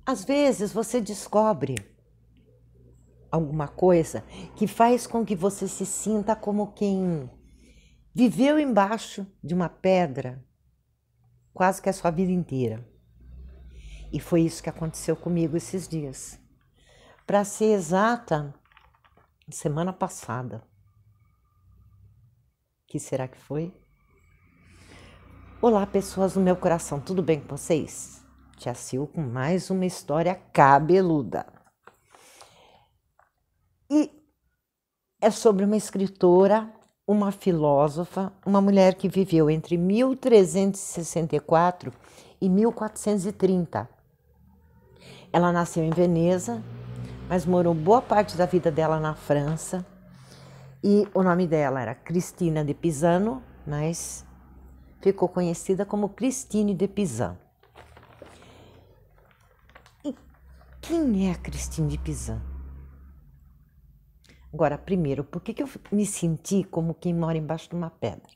Às vezes você descobre alguma coisa que faz com que você se sinta como quem viveu embaixo de uma pedra quase que a sua vida inteira. E foi isso que aconteceu comigo esses dias. Para ser exata, semana passada. Que será que foi? Olá, pessoas do meu coração, tudo bem com vocês? Tia Sil com mais uma história cabeluda. E é sobre uma escritora, uma filósofa, uma mulher que viveu entre 1364 e 1430. Ela nasceu em Veneza, mas morou boa parte da vida dela na França. E o nome dela era Cristina de Pisano, mas ficou conhecida como Christine de Pizan. E quem é a Christine de Pizan? Agora, primeiro, por que eu me senti como quem mora embaixo de uma pedra?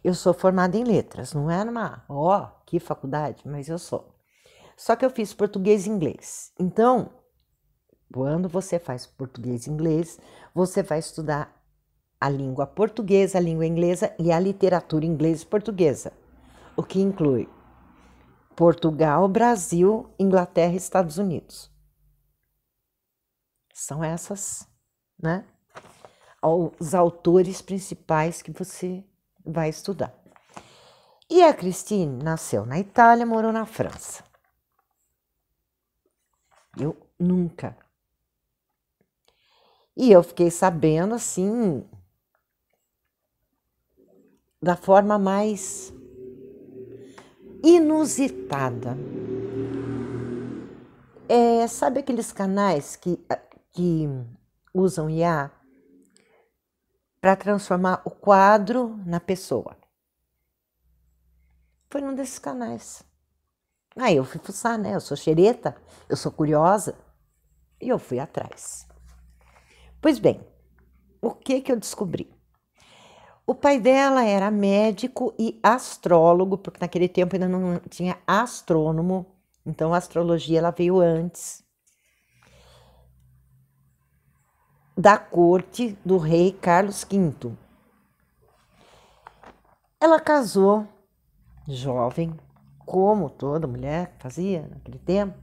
Eu sou formada em letras, não é que faculdade, mas eu sou. Só que eu fiz português e inglês. Então, quando você faz português e inglês, você vai estudar a língua portuguesa, a língua inglesa e a literatura inglesa e portuguesa, o que inclui Portugal, Brasil, Inglaterra e Estados Unidos. São essas, né, os autores principais que você vai estudar. E a Christine nasceu na Itália, morou na França. Eu nunca. E eu fiquei sabendo, assim, da forma mais inusitada. Sabe aqueles canais que usam IA para transformar o quadro na pessoa? Foi num desses canais. Aí eu fui fuçar, né? Eu sou xereta, eu sou curiosa, e eu fui atrás. Pois bem, o que eu descobri? O pai dela era médico e astrólogo, porque naquele tempo ainda não tinha astrônomo, então a astrologia ela veio antes da corte do rei Carlos V. Ela casou jovem, como toda mulher fazia naquele tempo,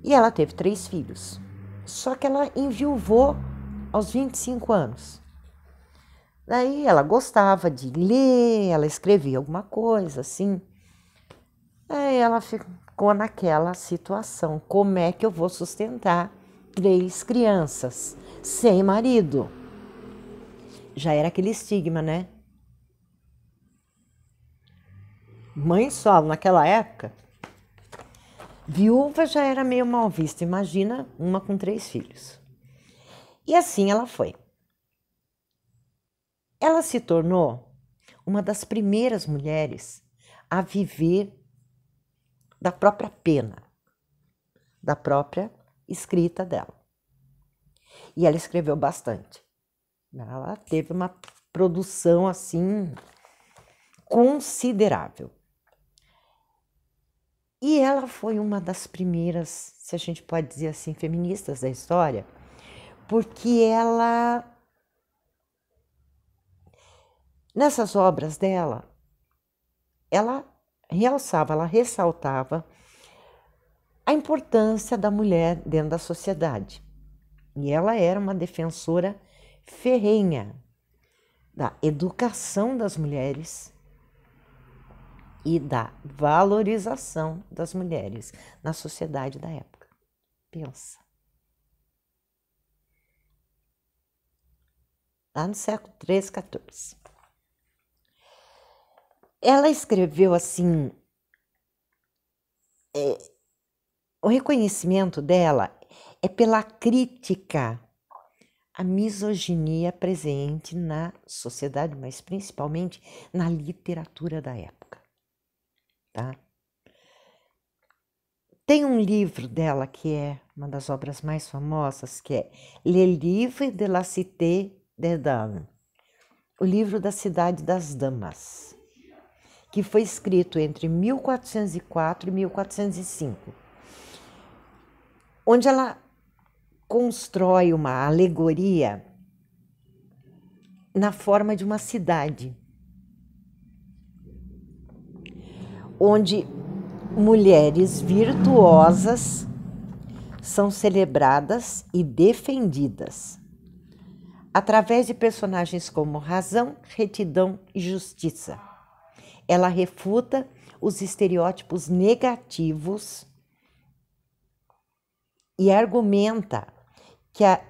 e ela teve 3 filhos. Só que ela enviuvou aos 25 anos. Daí ela gostava de ler, ela escrevia alguma coisa assim. Aí ela ficou naquela situação: como é que eu vou sustentar 3 crianças sem marido? Já era aquele estigma, né? Mãe solo naquela época, viúva já era meio mal vista. Imagina uma com 3 filhos. E assim ela foi. Ela se tornou uma das primeiras mulheres a viver da própria pena, da própria escrita dela. E ela escreveu bastante. Ela teve uma produção assim considerável. E ela foi uma das primeiras, se a gente pode dizer assim, feministas da história, porque ela, nessas obras dela, ela realçava, ela ressaltava a importância da mulher dentro da sociedade. E ela era uma defensora ferrenha da educação das mulheres e da valorização das mulheres na sociedade da época. Pensa. Lá no século XIII, XIV. Ela escreveu assim, o reconhecimento dela é pela crítica à misoginia presente na sociedade, mas principalmente na literatura da época, tá? Tem um livro dela que é uma das obras mais famosas, que é Le Livre de la Cité des Dames, o livro da Cidade das Damas, que foi escrito entre 1404 e 1405. onde ela constrói uma alegoria na forma de uma cidade, onde mulheres virtuosas são celebradas e defendidas através de personagens como razão, retidão e justiça. Ela refuta os estereótipos negativos e argumenta que a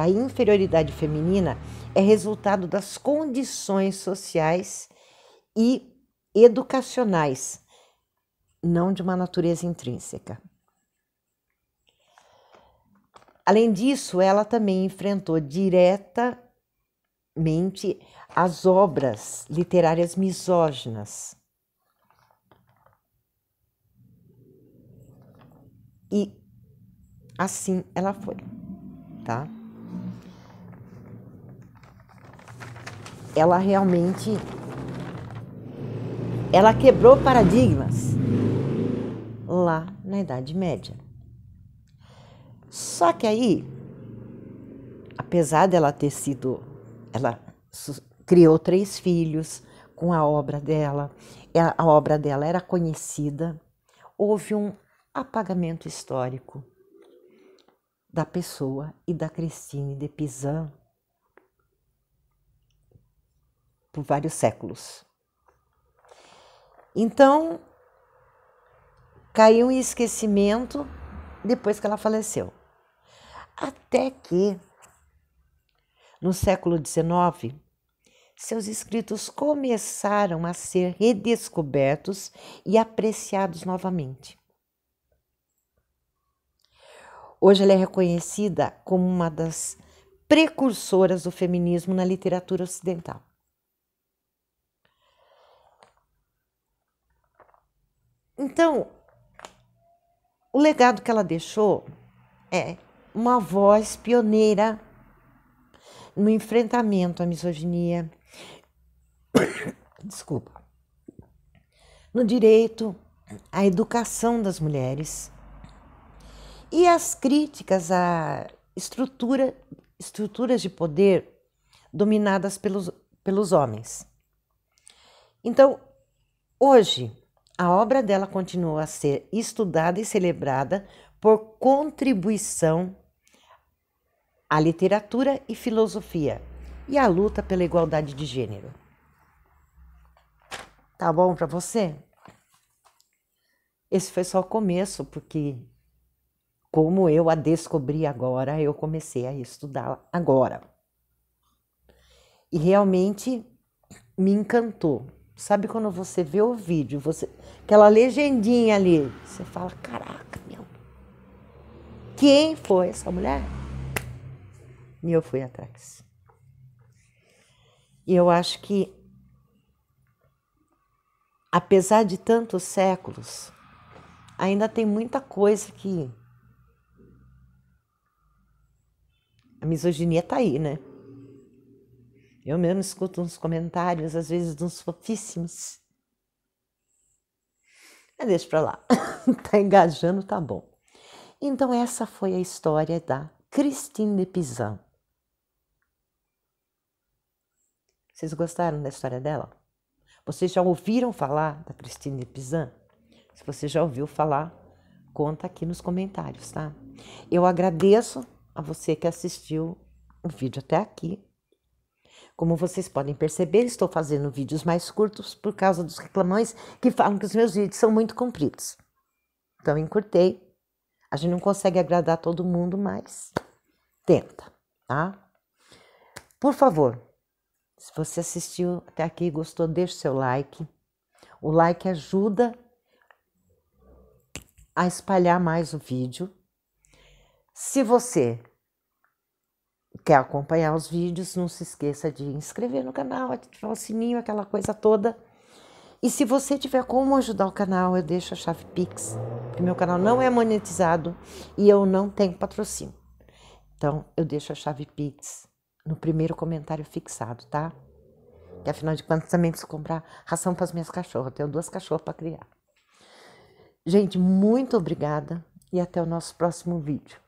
inferioridade feminina é resultado das condições sociais e educacionais, não de uma natureza intrínseca. Além disso, ela também enfrentou diretamente as obras literárias misóginas. E assim ela foi, tá? Ela realmente, ela quebrou paradigmas lá na Idade Média. Só que aí, apesar dela ter sido, ela criou 3 filhos com a obra dela era conhecida, houve um apagamento histórico da pessoa e da Christine de Pizan por vários séculos. Então, caiu em esquecimento depois que ela faleceu. Até que, no século XIX, seus escritos começaram a ser redescobertos e apreciados novamente. Hoje ela é reconhecida como uma das precursoras do feminismo na literatura ocidental. Então, o legado que ela deixou é uma voz pioneira no enfrentamento à misoginia, no direito à educação das mulheres e as críticas a estruturas de poder dominadas pelos homens. Então, hoje, a obra dela continua a ser estudada e celebrada por contribuição à literatura e filosofia e à luta pela igualdade de gênero. Tá bom para você? Esse foi só o começo, porque como eu a descobri agora, eu comecei a estudá-la agora. E realmente me encantou. Sabe quando você vê o vídeo, aquela legendinha ali, você fala, caraca, meu, quem foi essa mulher? E eu fui atrás. E eu acho que, apesar de tantos séculos, ainda tem muita coisa que a misoginia tá aí, né? Eu mesmo escuto uns comentários, às vezes, de uns fofíssimos. Mas deixa pra lá. Tá engajando, tá bom. Então, essa foi a história da Christine de Pizan. Vocês gostaram da história dela? Vocês já ouviram falar da Christine de Pizan? Se você já ouviu falar, conta aqui nos comentários, tá? Eu agradeço a você que assistiu o vídeo até aqui. Como vocês podem perceber, estou fazendo vídeos mais curtos por causa dos reclamões que falam que os meus vídeos são muito compridos. Então, encurtei. A gente não consegue agradar todo mundo, mas tenta, tá? Por favor, se você assistiu até aqui e gostou, deixe seu like. O like ajuda a espalhar mais o vídeo. Se você quer acompanhar os vídeos, não se esqueça de inscrever no canal, ativar o sininho, aquela coisa toda. E se você tiver como ajudar o canal, eu deixo a chave Pix, porque meu canal não é monetizado e eu não tenho patrocínio. Então, eu deixo a chave Pix no primeiro comentário fixado, tá? Que afinal de contas também preciso comprar ração para as minhas cachorras. Eu tenho 2 cachorras para criar. Gente, muito obrigada. e até o nosso próximo vídeo.